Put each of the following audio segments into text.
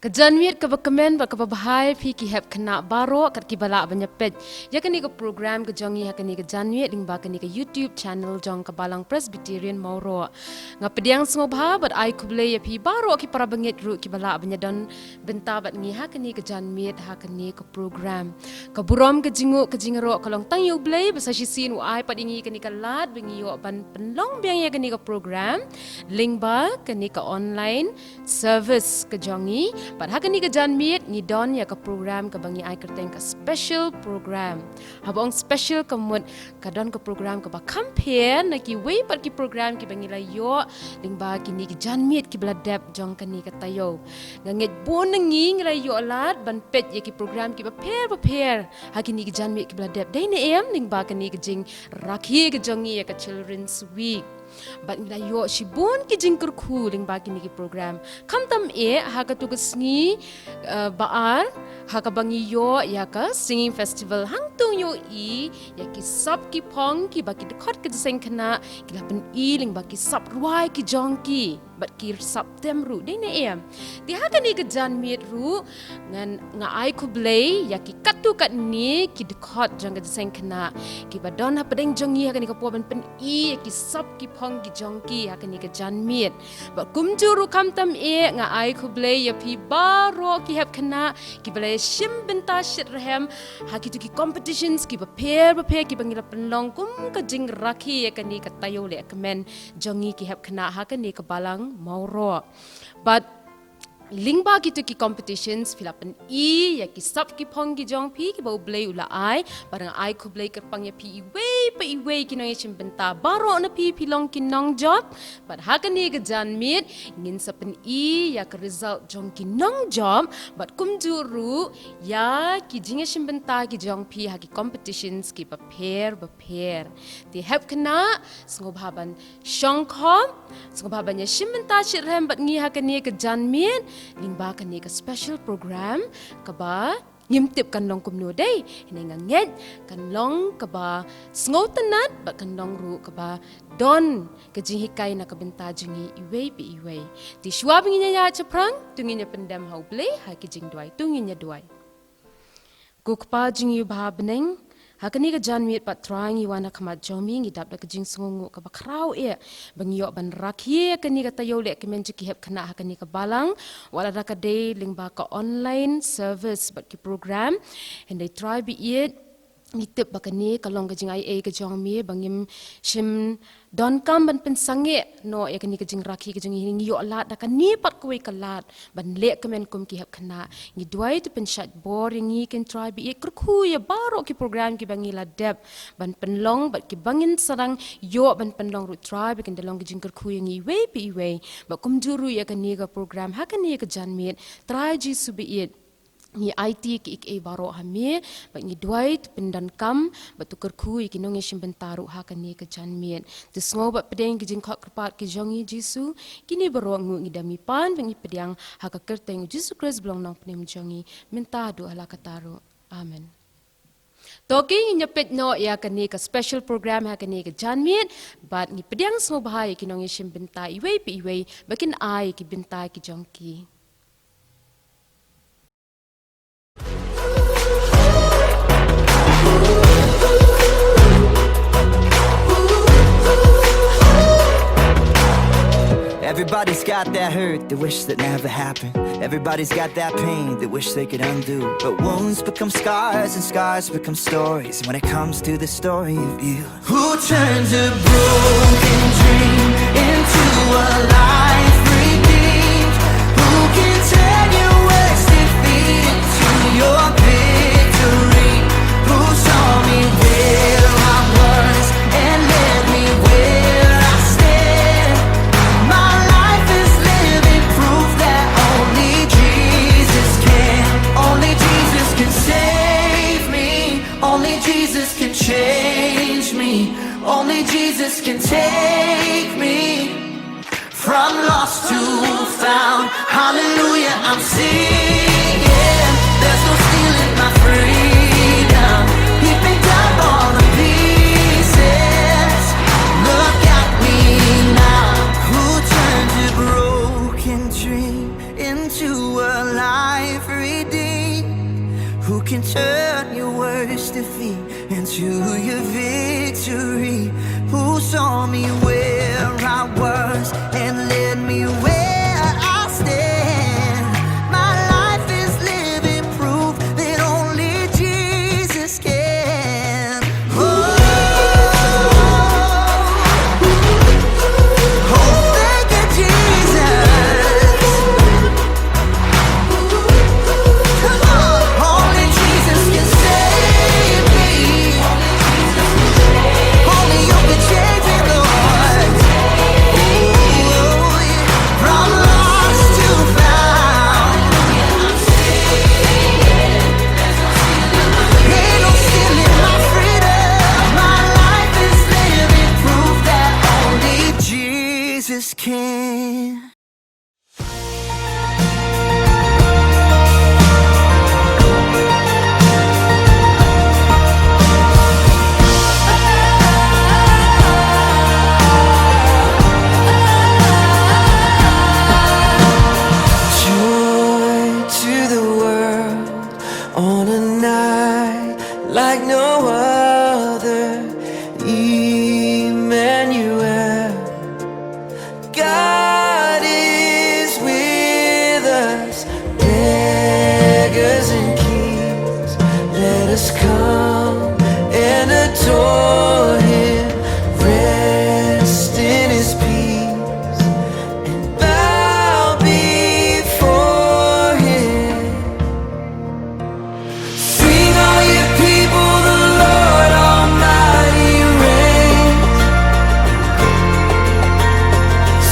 Kejanmiat ke berkemen berbahaya pi ki heb kena baroh kat ki balak banyak pet. Ya kini ke program ke jongi ya kini ke janmiat ding ba kini ke YouTube channel jong ke balang Presbyterian Mawroh. Ngapediang sngewbha bat ai ku blei ya pi baroh ki para bangit ru ki balak banyak dan benta bat ngi ha kini ke janmiat ha kini ke program. Ke burom ke jingu ke jingero kalong tang U Blei basa sisin u ai pat ingi kini ke lad bengi yo ban penlong biang ya kini ke program. Link ba kini ke online service ke jongi. But hakani ke janmiat ni don ya ke program ke bangi ai kerteng ke special program. Habong special ke mud ke don ke program ke ba compare na kiwei pat ki program ki bangi la yo ling ba kini ke janmiat ki bladap jong kani ke tayo. Nganget bon ngi la yo lat ban pet ya ki program ki ba pair hakini ke janmiat ki bladap dai ne em ling ba kani ke jing rakhi ke jongi ya ke children's week. But nila yo shibun ki jing kyrkhu ling ba kini ki program. Kam tam ha ka tugas ngi baar ha ka bangi yo ya ka singing festival hang tung yo ya ki sap ki pong ki ba ki khot ke Jingiaseng Khynnah ki lapen ling ba ki sap ruai ki jong ki bat ki sap tem ru dei ne em. Ti ha ka ni ke janmiat ru ngan nga ai ku blei ya ki katu kat ni ki khot jong ke Jingiaseng Khynnah ki ba don ha pedeng jong ha ka ni ka po ban pen ya ki sap ki pong ki jong ki ha ka ni ke janmiat. Ba kum juru kam tam nga ai ku blei ya pi baroh ki heb Khynnah ki blei shim benta shit rehem ha ki tu ki competitions ki ba pair ki bangila penlong kum ka jing rakhi ya ka ni ka tayo le kemen jongi ki heb Khynnah ha ka ni ka balang Mawroh. But lingba gitu ki competitions filapan ya ki sap ki pong ki jong pi ki bau blei ula ai barang ai ku blei kerpang ya pi iwei ki nong yachim benta baroh na pi long ki nong job but hakani ke janmiat ngin sapen ya ke result jong ki nong job but kum juru ya ki Jingiaseng benta ki jong pi ha ki competitions ki ba pair ti heb Khynnah sngewbha ban shongkhom sngewbha ban ya shim benta shirhem bat ngi hakani ke janmiat lingba kan ni ke special program ke ba ngimtip kan long kumno dei hinga nget kan long ke ba sngau tenat ba kan long ru ke ba don ke jinghikai na ke benta jingi iwei ti shua binginya ya chaprang tunginya pendam hau blei ha ki jing duai tunginya duai gukpa jingi ba beneng hakani ke janmiat pat trang iwana khamat jomi ngi dap da ke jing sungu ka bakrau bangiyo ban rakhi kani ka tayo le ke menji ki heb Khynnah hakani ka balang wala da ka day lingba ka online service bat ki program and they try be it ngitip bakani kalong ke jing ai ke jong mi bangim shim don kam ban pensange no ya kani ke jing rakhi ke jing ngi yo lat da kani pat kuai kalat ban le kemen kum ki heb Khynnah ngi duai tu pen chat boring ngi ken try bi kyrkhu ya baroh ki program ki bangi la dep ban penlong bat ki bangin sarang yo ban penlong ru try bi ken delong ki jing kyrkhu ngi wei ba kum juru ya kani ka program ha kani ke janmiat try ji subi ni IT ki baroh hame ba ngi duai pendan kam batu kyrkhu ki nong yashim bentaru ha kan ni ke janmiat tu sngo ba pedeng ki jing khot kerpat ki jongi jisu kini baroh ngu ngi dami pan bengi pedang ha ka kerteng jisu Christ belong nong penem jongi minta do ala kataru amen. Talking in your pet no ya kani ka special program ha kani ka janmiat but ngi pedang sngewbha ki nong yashim benta iwei bakin ai ki benta ki jongki. Everybody's got that hurt they wish that never happened. Everybody's got that pain they wish they could undo. But wounds become scars and scars become stories. When it comes to the story of you, who turns a broken dream into a life redeemed? Who can turn your worst defeat to your victory? Who saw me where I was and led me where I stand? My life is living proof that only Jesus can save me. Only Jesus can change me. Only Jesus can take me from lost to found. Hallelujah, I'm singing. There's no stealing my freedom. He picked up all the pieces. Look at me now. Who turned a broken dream into a life saw me where I was and led me where I stand. My life is living proof that only Jesus can. Oh, thank you, Jesus. Come on, only Jesus can save me. Only you can change me, Lord. Ooh, yeah. From lost to found. Ain't no sin in my freedom. My life is living proof that only Jesus can. Joy to the world on a night like no other. Emmanuel, God is with us. Beggars and kings, let us come and adore Him. Rest in His peace and bow before Him. Sing, all you people, the Lord Almighty reigns.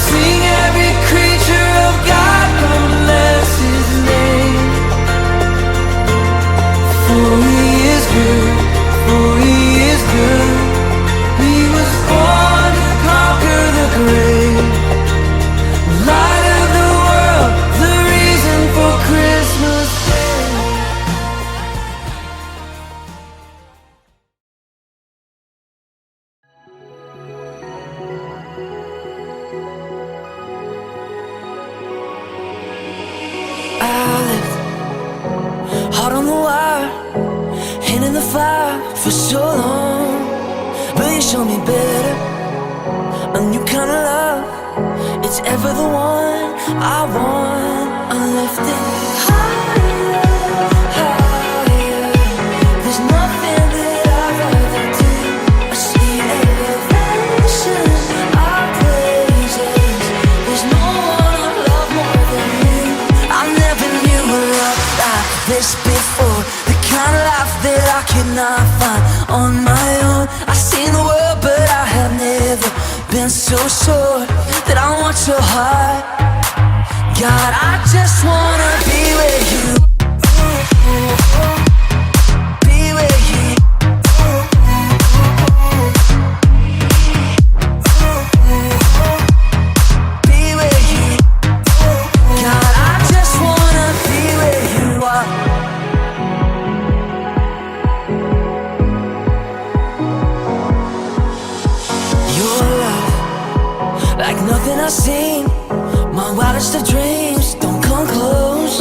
Sing, every creature of God, come bless His name. For He is good, for He is good. He was born to conquer the grave. Light of the world, the reason for Christmas Day. I lived hard on the wire, hand in the fire for so long, but you showed me better, a new kind of love. It's ever the one I want. I lifted higher, higher. There's nothing that I'd rather do. I see elevation, our praises. There's no one I love more than you. I never knew a love like this before, the kind of life that I cannot find on my own. I've seen the world, but I have never been so sure that I want your heart. God, I just wanna be with you. Be with you. Be with you. God, I just wanna be with you. Your love, like nothing I've seen. My wildest of dreams don't come close.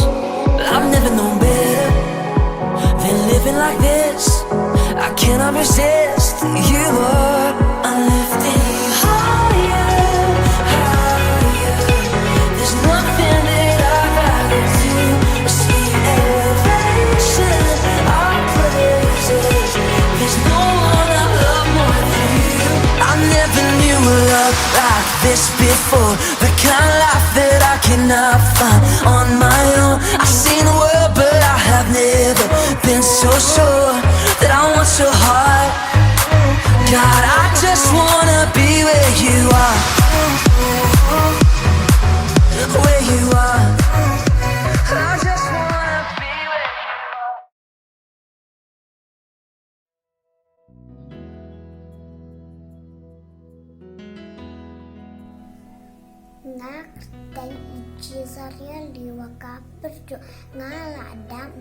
I've never known better than living like this. I cannot resist. You are. I'm lifting higher, higher. There's nothing that I'd rather do. See elevation, our praises. There's no one I love more than you. I never knew a love like this before, the kind of life that I cannot find on my own. I've seen the world, but I have never been so sure that I want your heart. God, I just wanna be where you are. Where you are. I just wanna be where you are. Nak tay Israel liwaka perjo ngala dam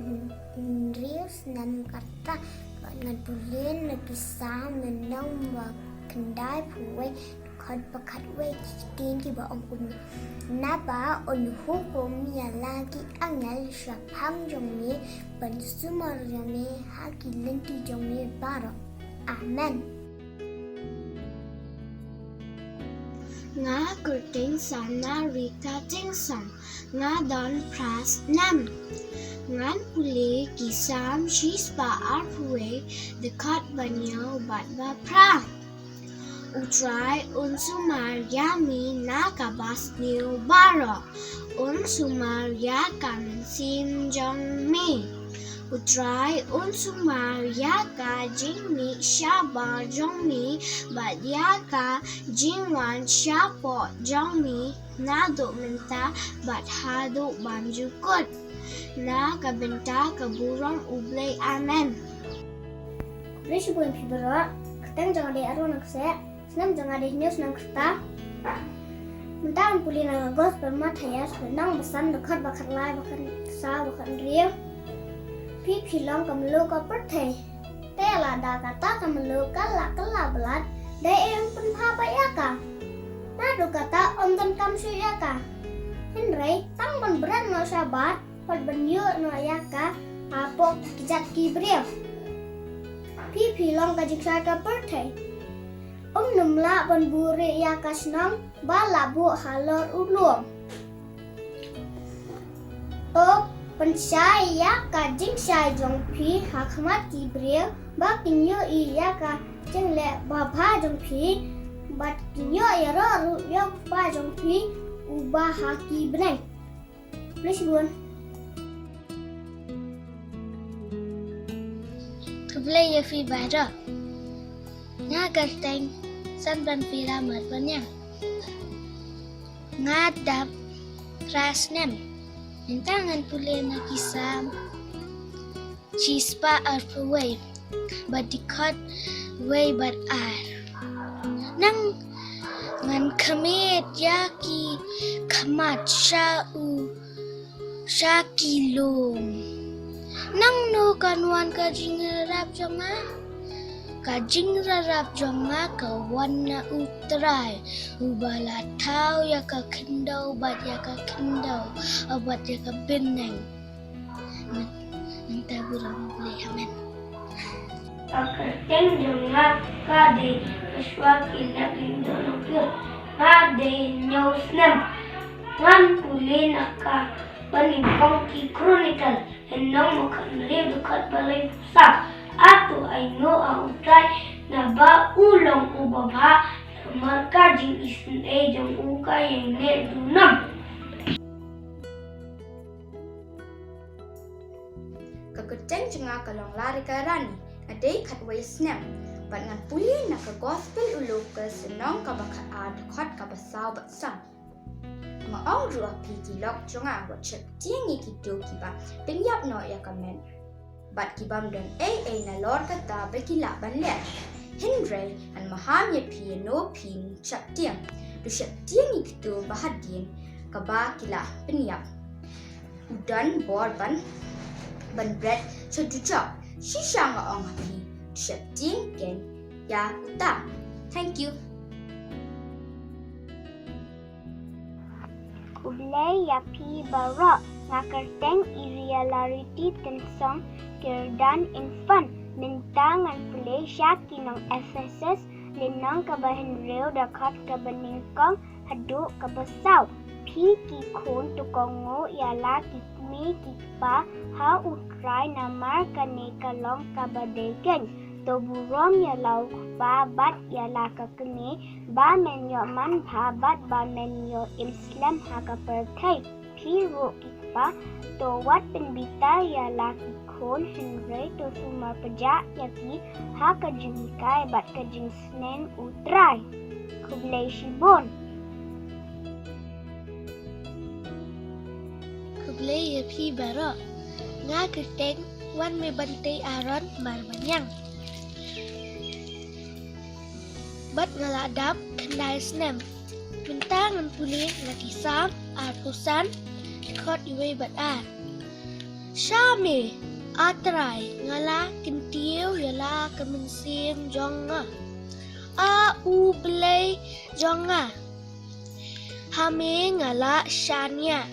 rius nam kata ngadulin nagisa menang wa kendai puwe khot pakat we tin ki ba ong un na ba on hu ko mi lagi angal shapam jong mi ban sumar yame hakilenti jong mi baroh. Amen. nga kurting sana rika tingsam nga don pras nam ngan puli kisam shispa arpue the khot banyo batba pra utrai unsumar yami nakabas new baroh unsumar yakan sim jong mi utrai unsumar yaka jingmi shaba jongmi bat yaka jingwan shapo jongmi nado menta bat hadu banjukut na kabenta kaburong U Blei Un. Presbyterian baroh keteng jangan ada arwah nak se senam jangan ada news nang kerta mentang puli nang gospel matayas nang besan dekat bakar lai bakar sa bakar riu pi long kamelu ka perthai te la da kata kamelu kala belat de em pen pha ba yaka na do kata onton kam su yaka henrei tang ban berat no sabat pat ban yu no yaka apok kijat ki brio pi long ka jiksa ka perthai numla ban buri yaka snang bala bu halor ulum Pensai ya ka jingsai jong phi hakmat ki brio ba kinyo I ya ka jengle ba pha jong phi bat kinyo ya ro yo pa jong phi uba haki bnai Presbyterian U Blei Un baroh nga garteng san ban pira mat banyang nga dap krasnem Intangan puli na kisam chispa arpue bat dikhot wei bat ar nang ngan khamit yaki khamat shaki lum nang no kanwan ka jingrap jonga ka wana utrai ubala thau ya ka khindau bat ya ka khindau abat ya ka beneng nang taburang boleh amen Akateng jonga ka de aswa kila kindo nokyo ka de nyosnam ngan puli naka panipong ki chronicle enong mokan live kat balay sa Ato ay no ang utray na ba ulong ubabha marka jing isin jong ukay yang ne dunam. Kakuteng jenga kalong lari karani adai katway snap bat ngan puli na ka gospel ulog ka senong ka baka ad khot ka basaw batsam. Maong ruwa pi kilok jonga wat chep tiengi kido kiba pengyap no ya kamen. Bat kibam don na lor kata bekila banle Henry an maham ye piano pin chap tiang du chap tiang iktu bahadin kaba kila penyap udan bor ban bread chojuchap shisha nga ong hapi chap tiang ken ya uta. Thank you. U Blei Un baroh nga kerteng irregularity tensong kirdan infan mintangan pulay syaki ng Ephesus linang kabahin reo dakat kabaningkong haduk kabasaw pi kikun tukongo yala kikmi kikpa ha utray na markane kalong kabadegen to burom yalaw ba bat yala kakne ba menyo man babat ba menyo Islam ha kaperkay pi ro kikpa to wat penbita yala kikun henry to sumar pejak yaki ha kajingkai bat kajingsnen utray kublay shibon U Blei Un baroh nga kerteng wan me bantay aron marbanyang bat ngaladap kendai snem mintangan puli nakisam arpusan khot iwe bat ar Shame atrai ngala kintieu yala kemensim jonga U Blei jonga hame ngala shania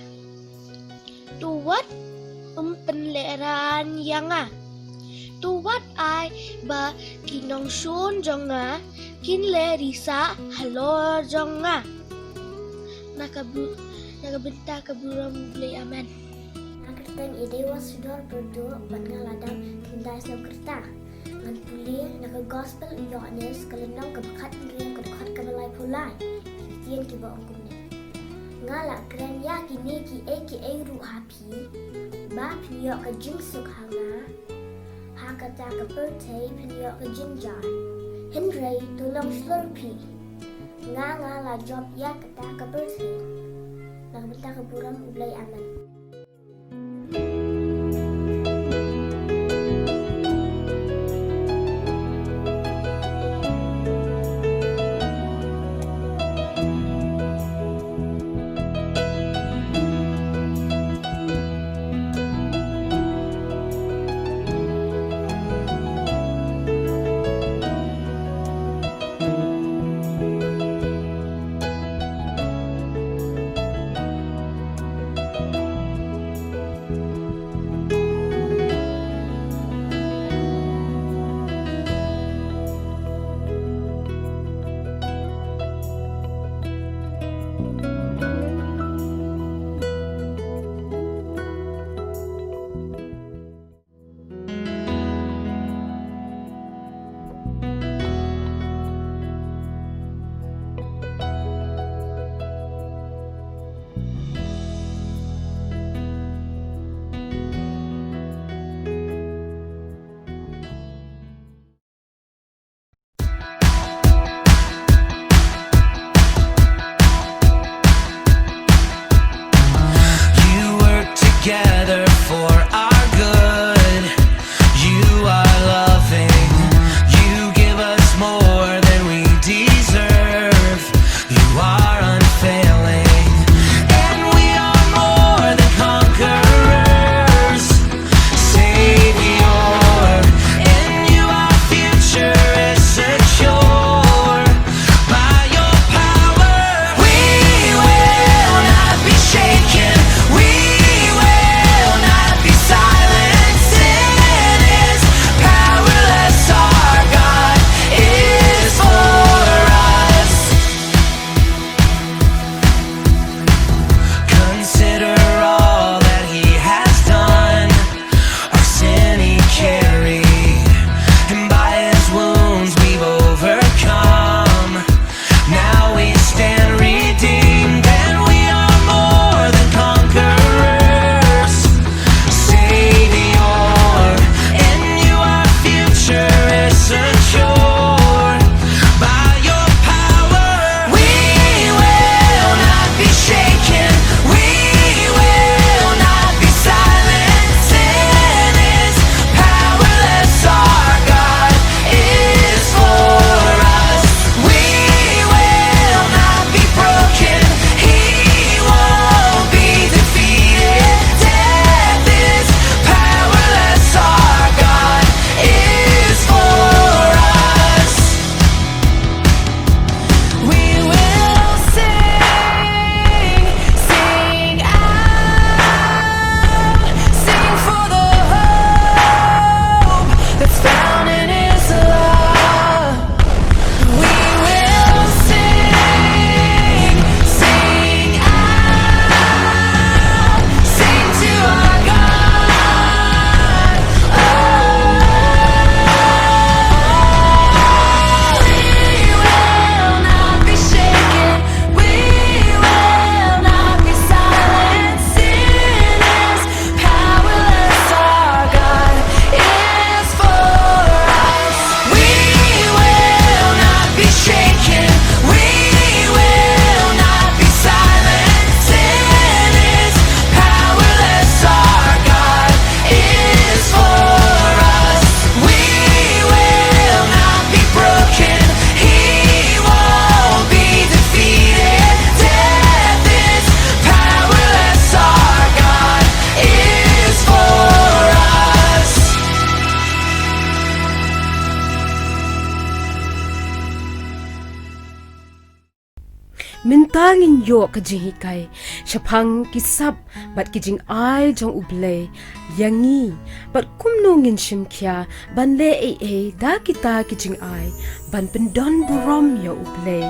tuwat penleran yanga tuwat ai ba kinong shun jonga kinle risa halor jonga nakabenta kaburam U Blei Un. Nakerteng ide wasudor berdua pengaladang tindai kerta. Ngan pulih naka gospel Yohanes kalenong kebakat ngriam kedekat kebalai pulai. Tien kiba ongkumne. Ngala keren ya kini ki ru happy. Ba pnyok ke jingsuk hanga. Hakata ke birthday pnyok ke jinjar. Hindray tulong slurpee. Ngala job ya kata ke birthday. Nakabenta kaburam U Blei Un. Together for our good. You are loving. You give us more than we deserve. You are unfailing, and we are more than conquerors. Savior, in you our future is secure. By your power, we will not be shaken. Mintangin yo ka jingikai, syapang kisap bat kijing ai jong U Blei yangi bat kumnungin shimkya ban le da kita kijing ai ban pendon burom yo U Blei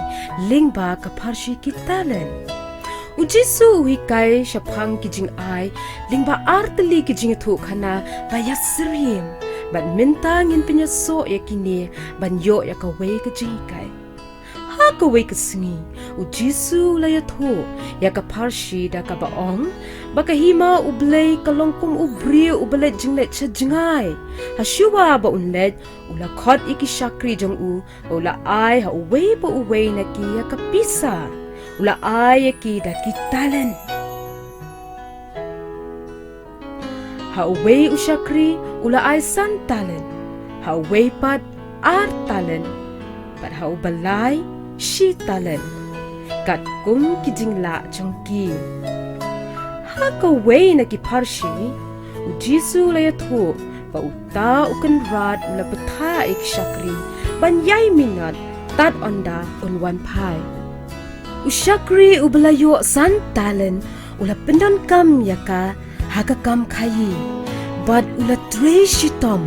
lingba ka parshi kitalen. Ujisu hikai syapang kijing ai lingba arteli kijing tu kana bayas serim ban minta ngin penyaso yakini ban yo yakawei kijing kai ha kawei kesni ujisu layathu yakaparshi da kabaong bakahima ublei kalongkum ubri ublet jinglet chajengai hashuwa ba unlet ula khot iki shakri jong u ula ai ha uwei ba uwei naki yakapisa ula ai ki da ki talent ha uwei ushakri ula ai san talent ha uwei pat ar talent pat ha ubalai shi talent kat kum ki jingla jongki ha ka wei na ki parshi ujisu la yathu pa uta ukan rad ula patha ik shakri ban yai minat tat onda on one pai ushakri ubalayo san talent ula pendan kam yaka haga kam khayi but ula tre shitom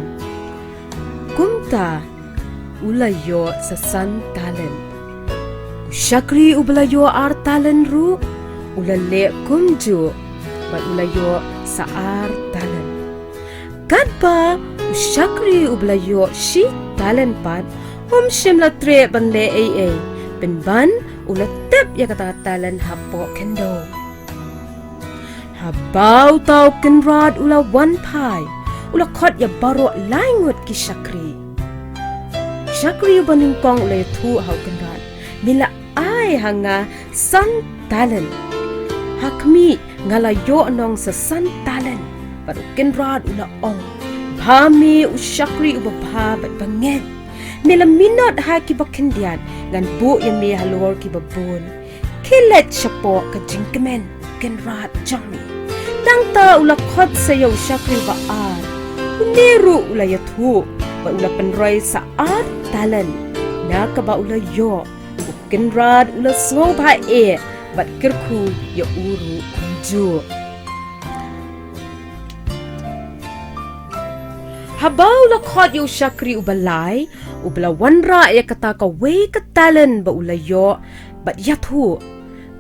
kumta ula yo sa san talent ushakri ubalayo ar talent ru ula le kumju but ula yo sa ar talent kadba ushakri ubalayo shi talent pat shimla tre ban le ai ben ban ula tep ya kata talent hapo kendo habau tau kenrad ula one pai ula khot ya baroh laingut ki shakri baning kong ula thu hau kenrad mila ai hanga san talent hakmi ngala yo nong sa san talent baru kenrad ula ong bhami ushakri uba bha bat banget mila minot ha ki bakendian ngan bu yang mi halor ki babun kilet shapo ka jingkemen kenrad jami dang ta ula khot sayo shakri ba ar uniru ula yathu ba ula penroi sa ar talent na ka ba ula yo kenrad ula sngewbha bat kyrkhu ya uru kunju habau la khot yo shakri ubalai ubla wanra ya kata ka wei ka talent ba ula yo bat yathu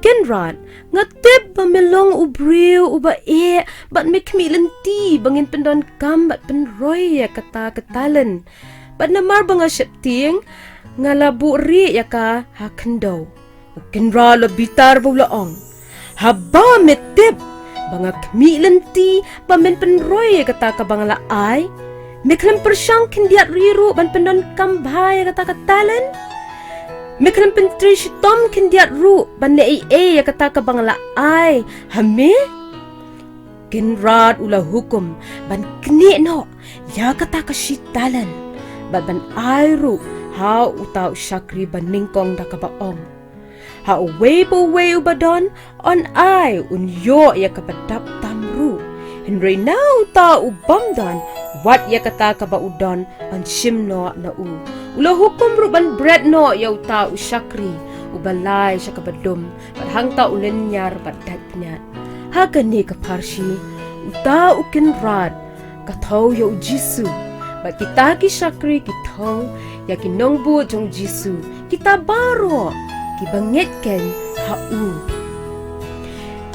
kenrad ngatep ba melong ubriu uba bat mekmi lenti bangin pendon kam bat penroi ya kata ka talent bat namar banga shepting ngalabu ri ya ka hakendo kenrad la bitar ba ula ong haba metep banga kmi lenti ba men penroi ya kata ka bangala ai Meklam persyang kendiat riru ban pendon kambhai kata katalan. Meklam pentri shitom kendiat ru ban le ya kata ka bangla ai. Hame kenrad ula hukum ban kni no ya kata ka shitalan. Ban ai ru ha utau shakri ban ningkong da ka baong. Ha uwe ubadon on ai un yo ya ka padap tamru. Henry now ta ubamdan wat ya kata ka ba udon an shimno na u ula hukum ruban bread no ya uta ushakri ubalai sya ka badum padhang ta ulen nyar badat pnyat ha kani ka parshi uta ukin rad ka thau ya ujisu ba kita ki shakri ki thau ya ki nongbu jong jisu kita baroh ki banget ken ha u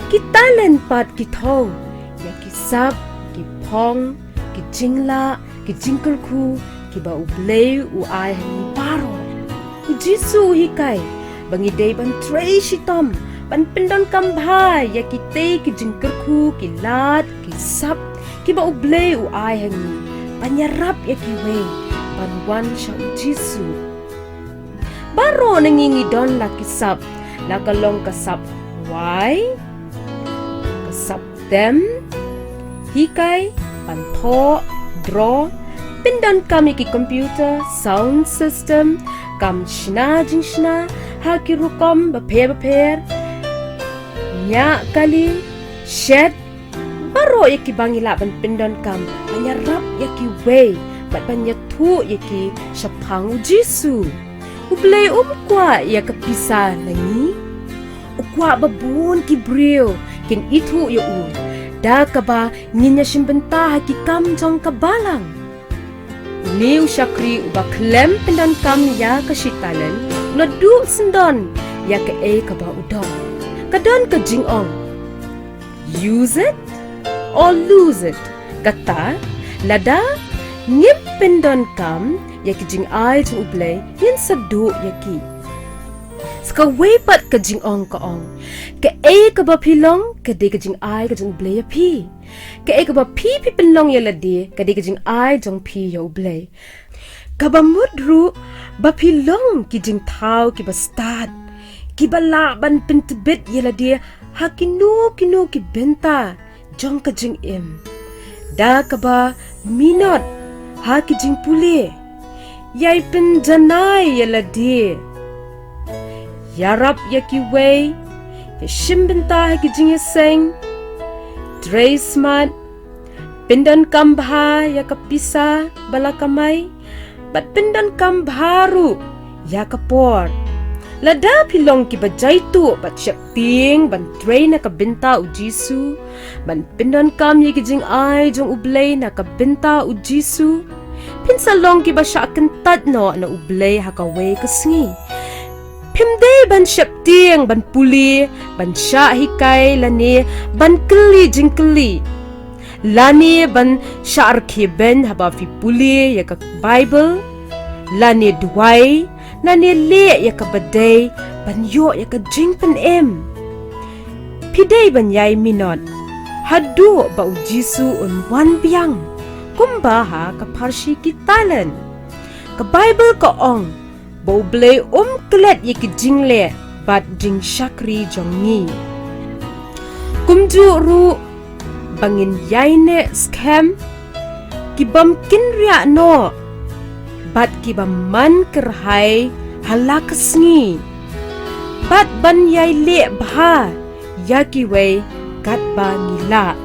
kita len pat ki thau ya ki sap ki phong ki jingla ki kyrkhu ki ba U Blei Un baroh ujisu hikai bangi dei ban trei shitom ban pendon kambhai ya ki te ki kyrkhu ki lat ki sap ki ba U Blei Un panyarap ya kiwei ban wan sya ujisu baroh nangingi don la ki sap la kalong ka sap why ka sap them hikai pantho, draw, pindan kami ki computer, sound system, kam shna jingshna, ha ki rukom baper, nya kali, shed, baroh ya ki bangila ban pindan kam, panyarap ya ki wei, bat panyathu ya ki syapang ujisu. U Blei Un kwa ya kapisa nangi, ukwa babun ki brio, kin itu ya u. Da kaba nginya shimbenta haki kam jong balang. Niu shakri uba klem pendan kam ya ka shitalan, ula du sendon ya ka kaba udon. Kadon ka jingong. Use it or lose it. Kata, lada, ngip pendon kam, yaki jing ai jung U Blei yin sadu yaki. Ska wepat ka jingong kaong. Ka ka ba pilong, ka de ka jing ai ka jung U Blei ya pi. Ka ka ba pi penlong ya ladi, ka de ka jing ai jung pi ya U Blei. Ka ba mudru, ba pilong ki jing tau ki ba start. Ki ba la ban pentebit ya ladi, ha kinu ki benta, jong ka jing im. Da ka ba minot, ha ki jing puli. Yai pen janai ya ladi. Yarap ya kiwei, ya shimbenta ya ki jingiaseng, Dre smart, pindan kambha ya kapisa balakamay, bat pindan kambharu ya kapor. Lada pilong ki bajay tu, bat siya ting, ban Dre na kabinta u Jisu, ban pindan kam ya ki jing ay jong U Blei na kabinta u Jisu. Pinsalong ki ba siya akentat no na U Blei hakaway kasngi. Pimday ban siap tiang ban puli ban sya hikay lani ban keli jingkeli lani ban sya arkiben haba fi puli ya ka Bible lani duai lani le ya ka badai ban yo ya ka jingpen em pidai ban yai minot hadu ba u Jisu un wan biang kumbaha ka parsi kitalan ka Bible ka ong U Blei kelet ye ki jingle bat jing syakri jongi. Kumju ru bangin yaine scam ki bam kinria no bat ki bam man kerhai halakasngi bat ban yai le bha ya ki wei kat ba ngila.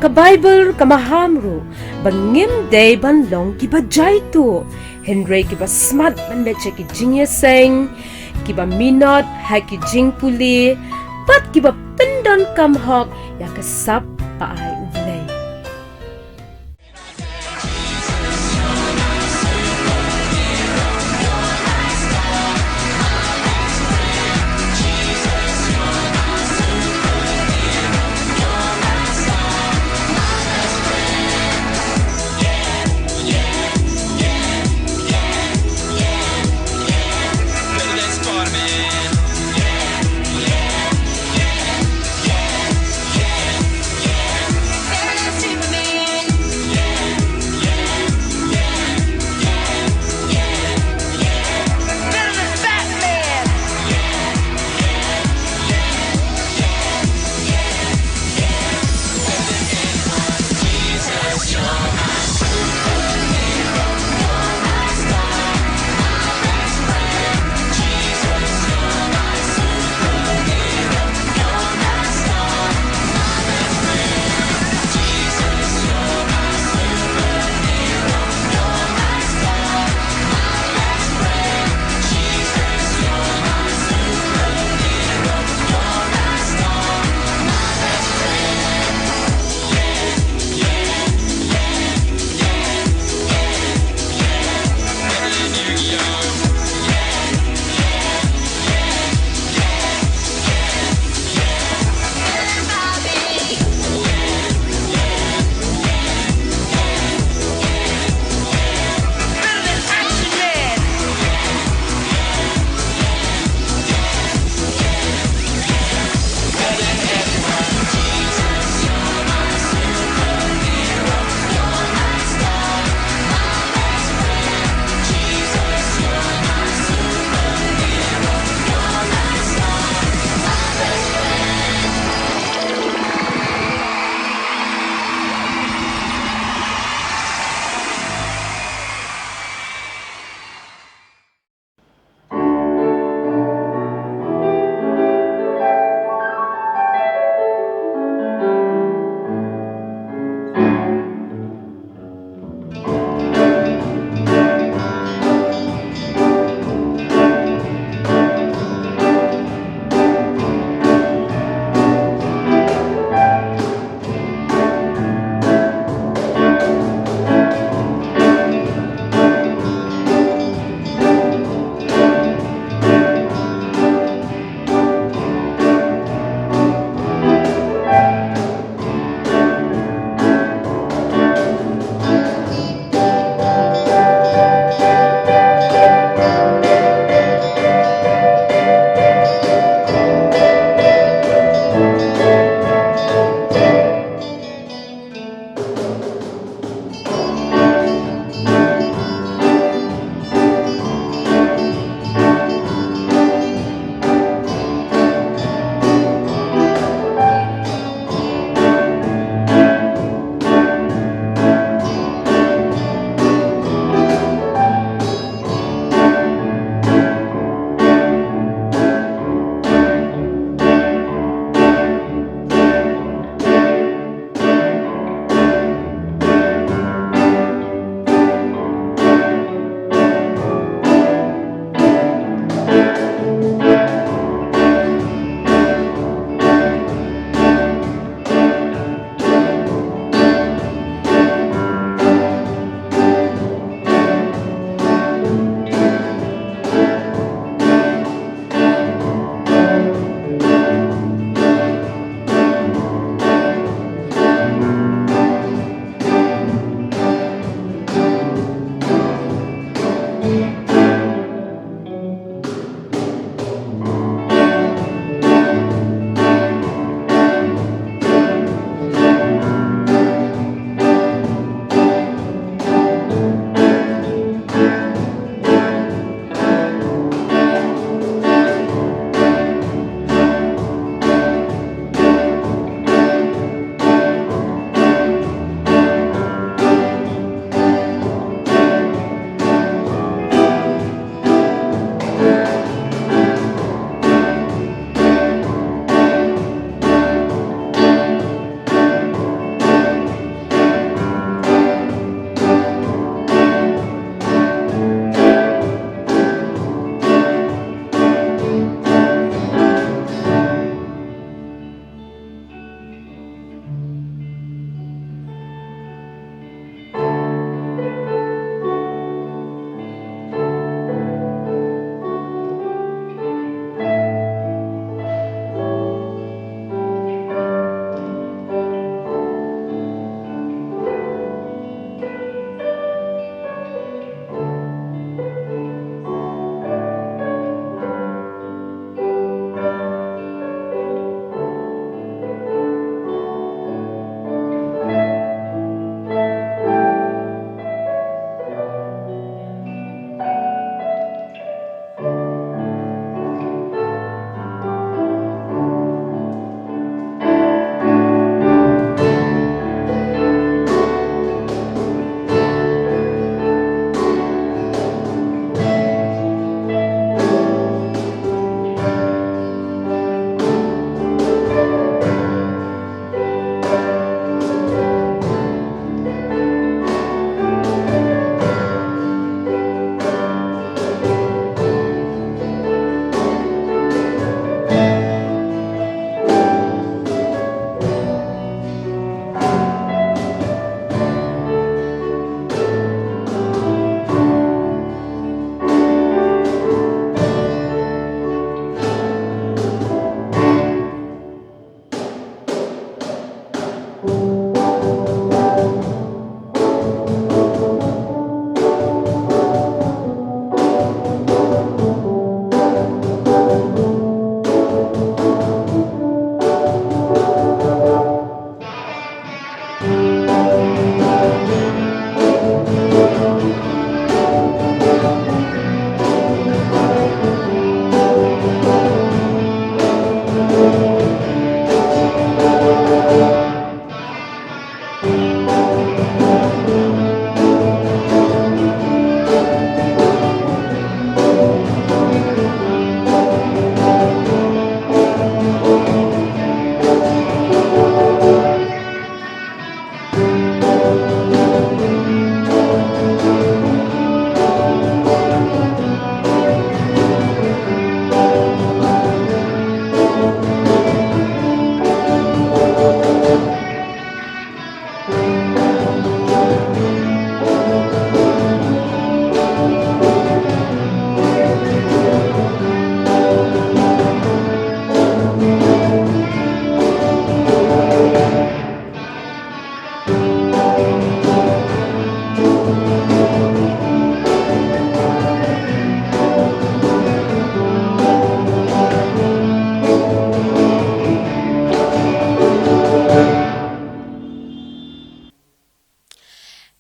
Ka Bible ka mahamru bangim day ban long ki bajay tu. Henry kiba smart banda ki jingiaseng, kiba minot hai ki jing puli, pat kiba pendon kam hok ya kesap pa ai U Blei.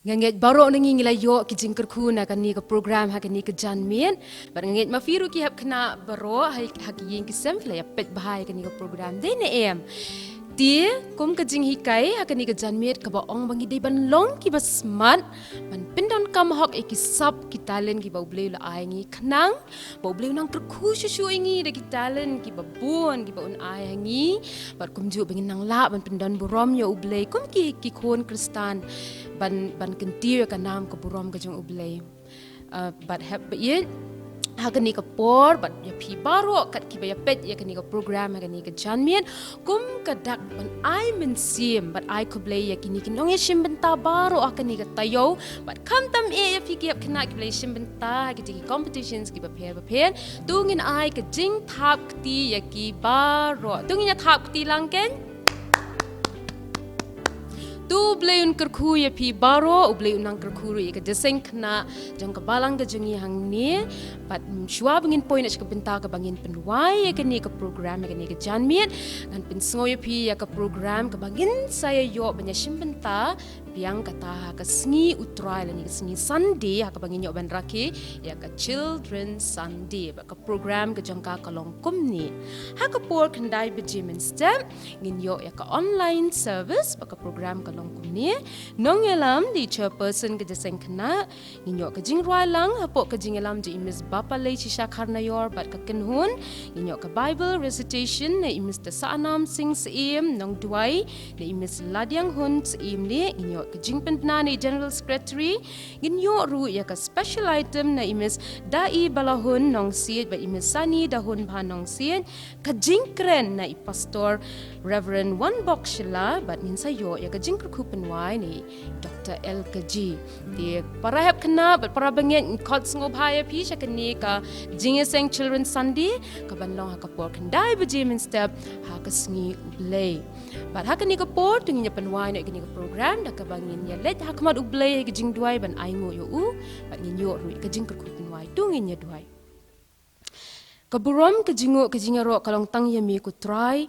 Nganget baroh nangi ngilayo ki jing kyrkhu na kani ke program ha kani ke janmien bar nganget mafiru ki hab kena baroh ha ki yin ki sem fla ya pet bahai kani ke program de ne em dia kum ke jing hikai ha kani ke janmien ke ba ong bangi de ban long ki ba smart ban pindon kam hok e ki sap ki talent ki ba bleu la ai ngi khnang ba bleu nang kyrkhu shu ngi de ki talent ki ba buon ki ba un ai ngi bar kum ju bangin nang la ban pindon burom yo U Blei kum ki khon kristan ban kentir ka nam ka burom ka jong U Blei but have yet hagani ka por but ya pi baroh kat ki ba ya pet ya kani ka program hagani ka janmien kum ka dak ban ai men sim but ai ko Blei ya kini kinong ya shim benta baroh akani ka tayo but kam tam e ya pi ki ap kena ki Blei shim benta ki tiki competitions ki ba pher tungin ai ka jing thap ti ya ki baroh tungin ya thap ti lang ken Tu Blei Un kyrkhu ya pi baroh U Blei Un nang kyrkhu ru ka Jingiaseng Khynnah jong ka balang ka jongi hang ni pat shwa bangin point ka benta ka bangin penwai ya kani ka program ya kani ka janmien ngan pen sngo ya pi ya ka program ka bangin saya yo banya shim benta biang kata ka sngi utrai la ni ka sngi Sunday ha ka bangin yo ban raki ya ka children Sunday ba ka program ka jong ka kalong kum ni ha ka por kandai bejimen step ngin yo ya ka online service ba ka program ka long kum ni nong elam di chairperson ka Jingiaseng Khynnah ngin yo ka jing roi lang hapo ka jing elam di Miss Bapa Lei Chisha Karnayor bat ka kenhun ngin yo ka Bible recitation na Miss Saanam Sing Seim nong duai na Miss Ladiang Hun Seim ni ngin yo ka jing pentna ni General Secretary ngin yo ru ya ka special item na Miss Dai Balahun nong siet ba Miss Sani Dahun Bha nong siet ka jing kren na Pastor Reverend Wan Bokshila bat ngin sayo ya ka jing kyrkhu penwai ni Dr. L Kaji dia para hab kena bat para benget khot sngewbha ya pi shakani ka Jingiaseng Children Sunday ka banlong ha ka por kendai bejimen step ha ka sngi U Blei bat ha kani ka por tungin ya penwai ni kani ka program da ka bangin ya let ha kmat U Blei ka jing duai ban ai ngo yo u bat ngin yo ru ka jing kyrkhu penwai tungin ya duai ka burom ka jingo ka jingaro kalong tang ya mi ku try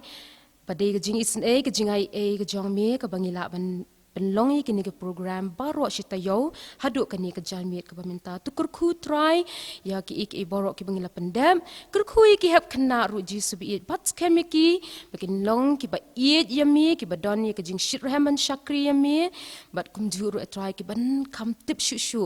pada ke jing isen ke jing ai ke jong me ke bangila ban penlongi kini ke program baroh shita yo haduk kini ke janmit ke peminta tu kyrkhu try ya ki ik baroh ki bangila pendam kyrkhu ki hab kena ru jisu bi it bat skemiki bakin long ki ba it yami ki ba don ke jing shit rahman shakri yami bat kum juru try ki ban kam tip shu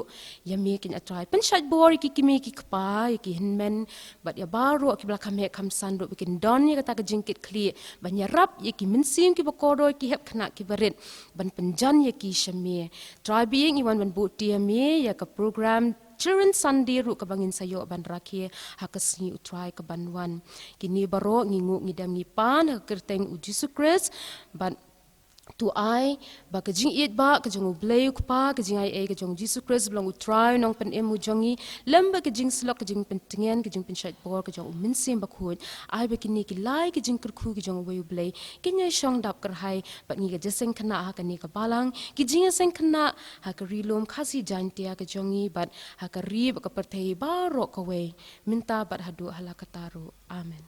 yami kin try pen shat bor ki kimi ki kpa ki hinmen bat ya baroh ki belakam he kam sandu bikin don ya kata ke jingkit kli ban ya rap ya ki minsim ki ba kodo ki hab kena ki barit ban jan ya ki shame try being iwan ban bu me ya ka program Children Sunday ru ka bangin sayo ban raki ha ka sni utrai ka banwan kini baroh ngingu ngidam ni pan ha kerteng u Jesus Christ ban tu ai ba ka jing it ba ka jong U Blei ku pa ka jing ai ka jong Jesus Christ belong utrai nong pen emu jongi lamba ka jing slok ka jing pentingen ka jing penshat bor ka jong minsim ba khut ai ba kini ki lai ka jing kyrkhu ka jong U Blei kinya shong dap karhai ba ngi ka Jingiaseng Khynnah ha ka ni ka balang ki Jingiaseng Khynnah ha ka rilom khasi jantia ka jongi bat ha ka ri ba ka perthei baroh ka we minta bat hadu halakataru amen.